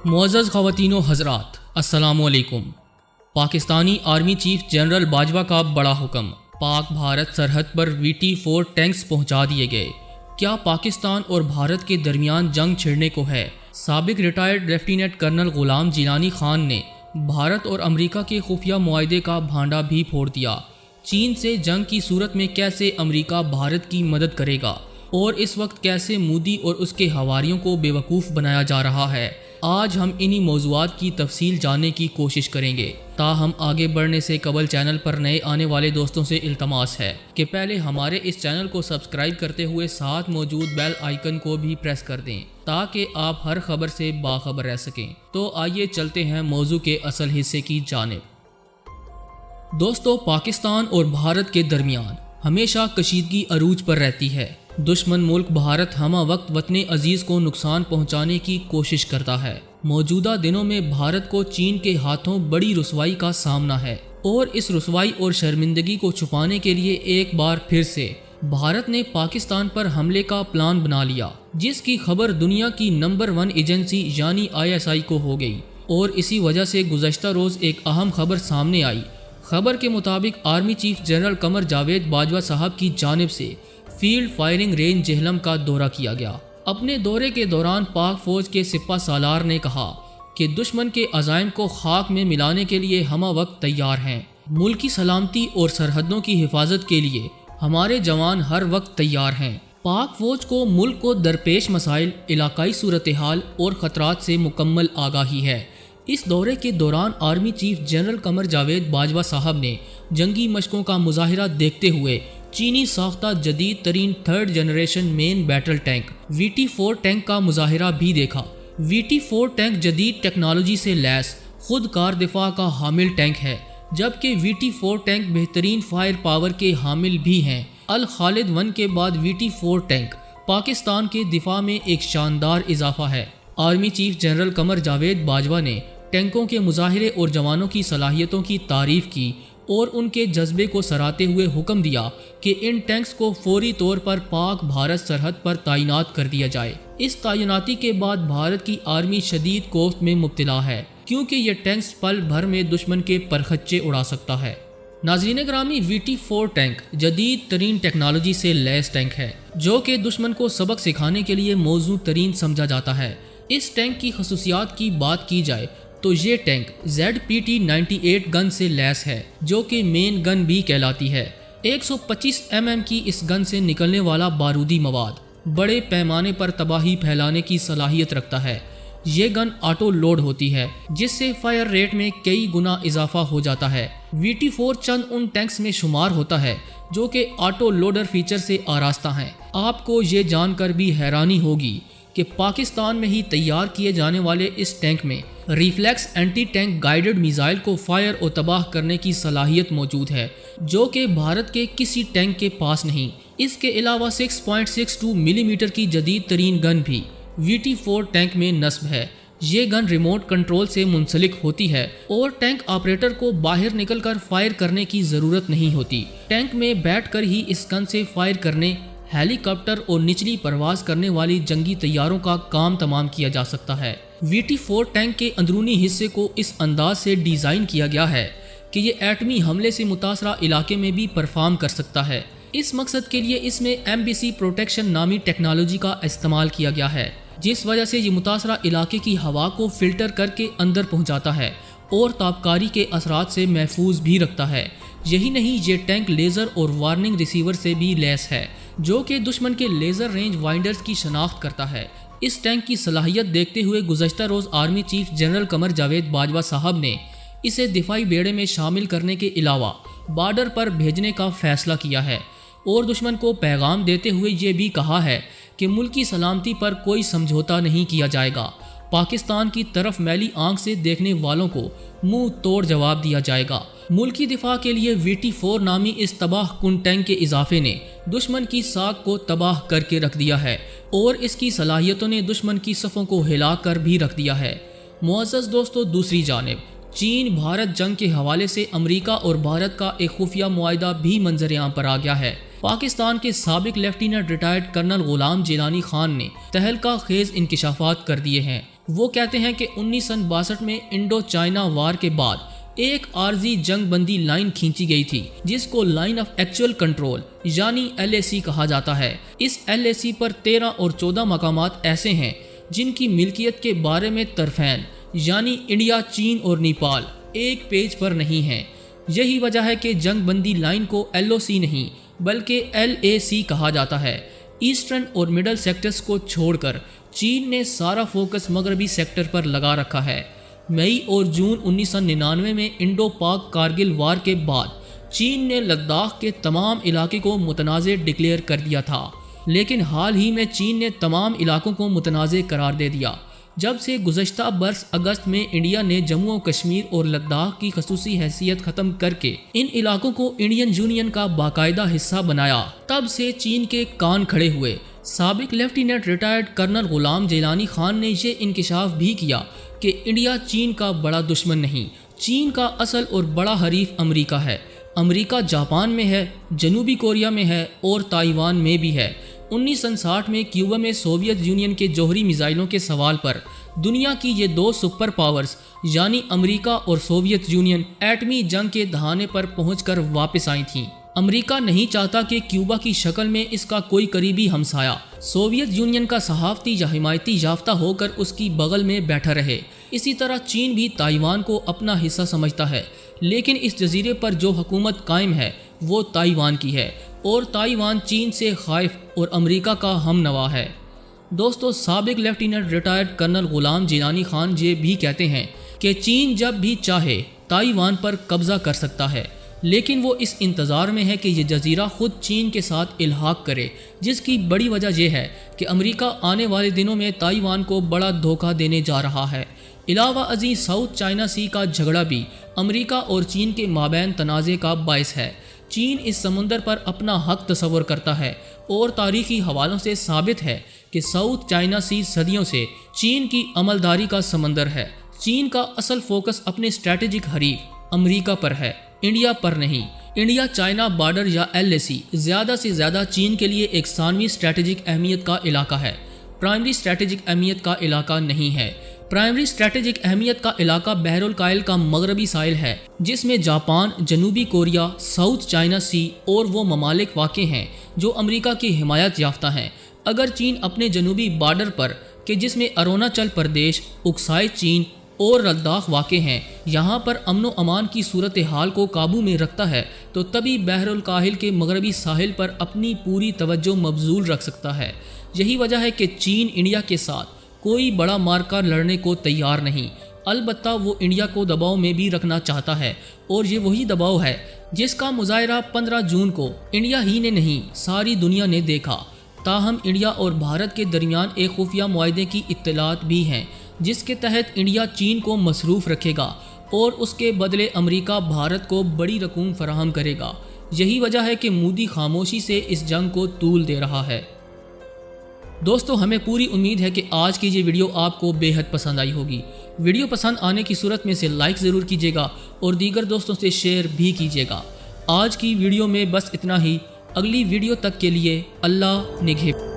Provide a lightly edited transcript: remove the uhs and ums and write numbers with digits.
معزز خواتین و حضرات، السلام علیکم۔ Pakistani army chief general Bajwa کا بڑا حکم، پاک بھارت سرحد پر VT-4 ٹینکس پہنچا دیے گئے۔ کیا پاکستان اور بھارت کے درمیان جنگ چھڑنے کو ہے؟ سابق retired lieutenant colonel Ghulam Jilani Khan نے بھارت اور امریکہ کے خفیہ معاہدے کا بھانڈا بھی پھوڑ دیا۔ چین سے جنگ کی صورت میں کیسے امریکہ بھارت کی مدد کرے گا اور اس وقت کیسے مودی اور اس کے حواریوں کو بے وقوف بنایا جا رہا ہے، آج ہم انہی موضوعات کی تفصیل جاننے کی کوشش کریں گے۔ تاہم آگے بڑھنے سے قبل چینل پر نئے آنے والے دوستوں سے التماس ہے کہ پہلے ہمارے اس چینل کو سبسکرائب کرتے ہوئے ساتھ موجود بیل آئیکن کو بھی پریس کر دیں تاکہ آپ ہر خبر سے باخبر رہ سکیں۔ تو آئیے چلتے ہیں موضوع کے اصل حصے کی جانب۔ دوستو، پاکستان اور بھارت کے درمیان ہمیشہ کشیدگی عروج پر رہتی ہے۔ دشمن ملک بھارت ہمہ وقت وطن عزیز کو نقصان پہنچانے کی کوشش کرتا ہے۔ موجودہ دنوں میں بھارت کو چین کے ہاتھوں بڑی رسوائی کا سامنا ہے، اور اس رسوائی اور شرمندگی کو چھپانے کے لیے ایک بار پھر سے بھارت نے پاکستان پر حملے کا پلان بنا لیا، جس کی خبر دنیا کی نمبر 1 ایجنسی یعنی ISI کو ہو گئی، اور اسی وجہ سے گزشتہ روز ایک اہم خبر سامنے آئی۔ خبر کے مطابق army chief general Qamar Javed Bajwa صاحب کی جانب سے فیلڈ فائرنگ رینج جہلم کا دورہ کیا گیا۔ اپنے دورے کے دوران پاک فوج کے سپہ سالار نے کہا کہ دشمن کے عزائم کو خاک میں ملانے کے لیے ہمہ وقت تیار ہیں۔ ملکی سلامتی اور سرحدوں کی حفاظت کے لیے ہمارے جوان ہر وقت تیار ہیں۔ پاک فوج کو ملک کو درپیش مسائل، علاقائی صورتحال اور خطرات سے مکمل آگاہی ہے۔ اس دورے کے دوران army chief general Qamar Javed Bajwa صاحب نے جنگی مشقوں کا مظاہرہ دیکھتے ہوئے چینی ساختہ جدید ترین 3rd جنریشن مین بیٹل ٹینک VT-4 ٹینک کا مظاہرہ بھی دیکھا۔ VT-4 ٹینک جدید ٹیکنالوجی سے لیس خود کار دفاع کا حامل ٹینک ہے، جبکہ VT-4 ٹینک بہترین فائر پاور کے حامل بھی ہیں۔ الخالد 1 کے بعد VT-4 ٹینک پاکستان کے دفاع میں ایک شاندار اضافہ ہے۔ Army chief general Qamar Javed Bajwa نے ٹینکوں کے مظاہرے اور جوانوں کی صلاحیتوں کی تعریف کی اور ان کے جذبے کو سراہتے ہوئے حکم دیا کہ ان ٹینکس کو فوری طور پر پاک بھارت سرحد پر تعینات کر دیا جائے۔ اس تعیناتی کے بعد بھارت کی آرمی شدید کوفت میں مبتلا ہے، کیونکہ یہ ٹینکس پل بھر میں دشمن کے پرخچے اڑا سکتا ہے۔ ناظرین گرامی، VT-4 ٹینک جدید ترین ٹیکنالوجی سے لیس ٹینک ہے، جو کہ دشمن کو سبق سکھانے کے لیے موزوں ترین سمجھا جاتا ہے۔ اس ٹینک کی خصوصیات کی بات کی جائے تو یہ ٹینک ZPT-98 گن سے لیس ہے، جو کہ مین گن بھی کہلاتی ہے۔ 125 mm کی اس گن سے نکلنے والا بارودی مواد بڑے پیمانے پر تباہی پھیلانے کی صلاحیت رکھتا ہے۔ یہ گن آٹو لوڈ ہوتی ہے، جس سے فائر ریٹ میں کئی گنا اضافہ ہو جاتا ہے۔ VT-4 چند ان ٹینکس میں شمار ہوتا ہے جو کہ آٹو لوڈر فیچر سے آراستہ ہیں۔ آپ کو یہ جان کر بھی حیرانی ہوگی کہ پاکستان میں ہی تیار کیے جانے والے اس ٹینک میں reflex anti tank guided missile کو فائر و تباہ کرنے کی صلاحیت موجود ہے، جو کہ بھارت کے کسی ٹینک کے پاس نہیں۔ اس کے علاوہ 6.62 ملی میٹر کی جدید ترین گن بھی VT-4 ٹینک میں نصب ہے۔ یہ گن ریموٹ کنٹرول سے منسلک ہوتی ہے اور ٹینک آپریٹر کو باہر نکل کر فائر کرنے کی ضرورت نہیں ہوتی۔ ٹینک میں بیٹھ کر ہی اس گن سے فائر کرنے ہیلی کاپٹر اور نچلی پرواز کرنے والی جنگی طیاروں کا کام تمام کیا جا سکتا ہے۔ VT-4 ٹینک کے اندرونی حصے کو اس انداز سے ڈیزائن کیا گیا ہے کہ یہ ایٹمی حملے سے متاثرہ علاقے میں بھی پرفارم کر سکتا ہے۔ اس مقصد کے لیے اس میں MBC پروٹیکشن نامی ٹیکنالوجی کا استعمال کیا گیا ہے، جس وجہ سے یہ متاثرہ علاقے کی ہوا کو فلٹر کر کے اندر پہنچاتا ہے اور تابکاری کے اثرات سے محفوظ بھی رکھتا ہے۔ یہی نہیں، یہ ٹینک لیزر اور وارننگ ریسیور سے بھی لیس ہے، جو کہ دشمن کے لیزر رینج وائنڈرز کی شناخت کرتا ہے۔ اس ٹینک کی صلاحیت دیکھتے ہوئے گزشتہ روز army chief general Qamar Javed Bajwa صاحب نے اسے دفاعی بیڑے میں شامل کرنے کے علاوہ بارڈر پر بھیجنے کا فیصلہ کیا ہے، اور دشمن کو پیغام دیتے ہوئے یہ بھی کہا ہے کہ ملکی سلامتی پر کوئی سمجھوتا نہیں کیا جائے گا۔ پاکستان کی طرف میلی آنکھ سے دیکھنے والوں کو منہ توڑ جواب دیا جائے گا۔ ملکی دفاع کے لیے VT-4 نامی اس تباہ کن ٹینک کے اضافے نے دشمن کی ساکھ کو تباہ کر کے رکھ دیا ہے، اور اس کی صلاحیتوں نے دشمن کی صفوں کو ہلا کر بھی رکھ دیا ہے۔ معزز دوستو، دوسری جانب چین بھارت جنگ کے حوالے سے امریکہ اور بھارت کا ایک خفیہ معاہدہ بھی منظر عام پر آ گیا ہے۔ پاکستان کے سابق lieutenant retired colonel Ghulam Jilani Khan نے تہلکہ خیز انکشافات کر دیے ہیں۔ وہ کہتے ہیں کہ 1962 میں انڈو چائنا وار کے بعد ایک عارضی جنگ بندی لائن کھینچی گئی تھی جس کو لائن آف ایکچوئل کنٹرول یعنی LAC کہا جاتا ہے۔ اس LAC پر 13 اور 14 مقامات ایسے ہیں جن کی ملکیت کے بارے میں طرفین یعنی انڈیا، چین اور نیپال ایک پیج پر نہیں ہیں۔ یہی وجہ ہے کہ جنگ بندی لائن کو LOC نہیں بلکہ LAC کہا جاتا ہے۔ ایسٹرن اور مڈل سیکٹرز کو چھوڑ کر چین نے سارا فوکس مغربی سیکٹر پر لگا رکھا ہے۔ مئی اور جون 1999 میں انڈو پاک کارگل وار کے بعد چین نے لداخ کے تمام علاقے کو متنازع ڈکلیئر کر دیا تھا، لیکن حال ہی میں چین نے تمام علاقوں کو متنازع قرار دے دیا جب سے گزشتہ برس اگست میں انڈیا نے جموں و کشمیر اور لداخ کی خصوصی حیثیت ختم کر کے ان علاقوں کو انڈین یونین کا باقاعدہ حصہ بنایا۔ تب سے چین کے کان کھڑے ہوئے۔ سابق lieutenant retired colonel Ghulam Jilani Khan نے یہ انکشاف بھی کیا کہ انڈیا چین کا بڑا دشمن نہیں، چین کا اصل اور بڑا حریف امریکہ ہے۔ امریکہ جاپان میں ہے، جنوبی کوریا میں ہے اور تائیوان میں بھی ہے۔ 1960 میں کیوبا میں سوویت یونین کے جوہری میزائلوں کے سوال پر دنیا کی یہ دو سپر پاورز یعنی امریکہ اور سوویت یونین ایٹمی جنگ کے دہانے پر پہنچ کر واپس آئی تھیں۔ امریکہ نہیں چاہتا کہ کیوبا کی شکل میں اس کا کوئی قریبی ہمسایہ سوویت یونین کا صحافتی یا حمایتی یافتہ ہو کر اس کی بغل میں بیٹھا رہے۔ اسی طرح چین بھی تائیوان کو اپنا حصہ سمجھتا ہے، لیکن اس جزیرے پر جو حکومت قائم ہے وہ تائیوان کی ہے اور تائیوان چین سے خائف اور امریکہ کا ہم نوا ہے۔ دوستو، سابق lieutenant retired colonel Ghulam Jilani Khan یہ بھی کہتے ہیں کہ چین جب بھی چاہے تائیوان پر قبضہ کر سکتا ہے، لیکن وہ اس انتظار میں ہے کہ یہ جزیرہ خود چین کے ساتھ الحاق کرے، جس کی بڑی وجہ یہ ہے کہ امریکہ آنے والے دنوں میں تائیوان کو بڑا دھوکہ دینے جا رہا ہے۔ علاوہ ازیں ساؤتھ چائنا سی کا جھگڑا بھی امریکہ اور چین کے مابین تنازع کا باعث ہے۔ چین اس سمندر پر اپنا حق تصور کرتا ہے اور تاریخی حوالوں سے ثابت ہے کہ ساؤتھ چائنا سی صدیوں سے چین کی عملداری کا سمندر ہے۔ چین کا اصل فوکس اپنے اسٹریٹجک حریف امریکہ پر ہے، انڈیا پر نہیں۔ انڈیا چائنا بارڈر یا LAC زیادہ سے زیادہ چین کے لیے ایک ثانوی اسٹریٹجک اہمیت کا علاقہ ہے، پرائمری اسٹریٹجک اہمیت کا علاقہ نہیں ہے۔ پرائمری اسٹریٹجک اہمیت کا علاقہ بحر الکاہل کا مغربی ساحل ہے، جس میں جاپان، جنوبی کوریا، ساؤتھ چائنا سی اور وہ ممالک واقع ہیں جو امریکہ کی حمایت یافتہ ہیں۔ اگر چین اپنے جنوبی بارڈر پر کہ جس میں اروناچل پردیش، اکسائی چین اور لداخ واقع ہیں، یہاں پر امن و امان کی صورتحال کو قابو میں رکھتا ہے تو تبھی بحر الکاہل کے مغربی ساحل پر اپنی پوری توجہ مبذول رکھ سکتا ہے۔ یہی وجہ ہے کہ چین انڈیا کے ساتھ کوئی بڑا مارکا لڑنے کو تیار نہیں، البتہ وہ انڈیا کو دباؤ میں بھی رکھنا چاہتا ہے، اور یہ وہی دباؤ ہے جس کا مظاہرہ 15 جون کو انڈیا ہی نے نہیں ساری دنیا نے دیکھا۔ تاہم انڈیا اور بھارت کے درمیان ایک خفیہ معاہدے کی اطلاعات بھی ہیں جس کے تحت انڈیا چین کو مصروف رکھے گا اور اس کے بدلے امریکہ بھارت کو بڑی رقوم فراہم کرے گا۔ یہی وجہ ہے کہ مودی خاموشی سے اس جنگ کو طول دے رہا ہے۔ دوستو، ہمیں پوری امید ہے کہ آج کی یہ ویڈیو آپ کو بے حد پسند آئی ہوگی۔ ویڈیو پسند آنے کی صورت میں سے لائک ضرور کیجیے گا اور دیگر دوستوں سے شیئر بھی کیجیے گا۔ آج کی ویڈیو میں بس اتنا ہی۔ اگلی ویڈیو تک کے لیے اللہ نگہبان۔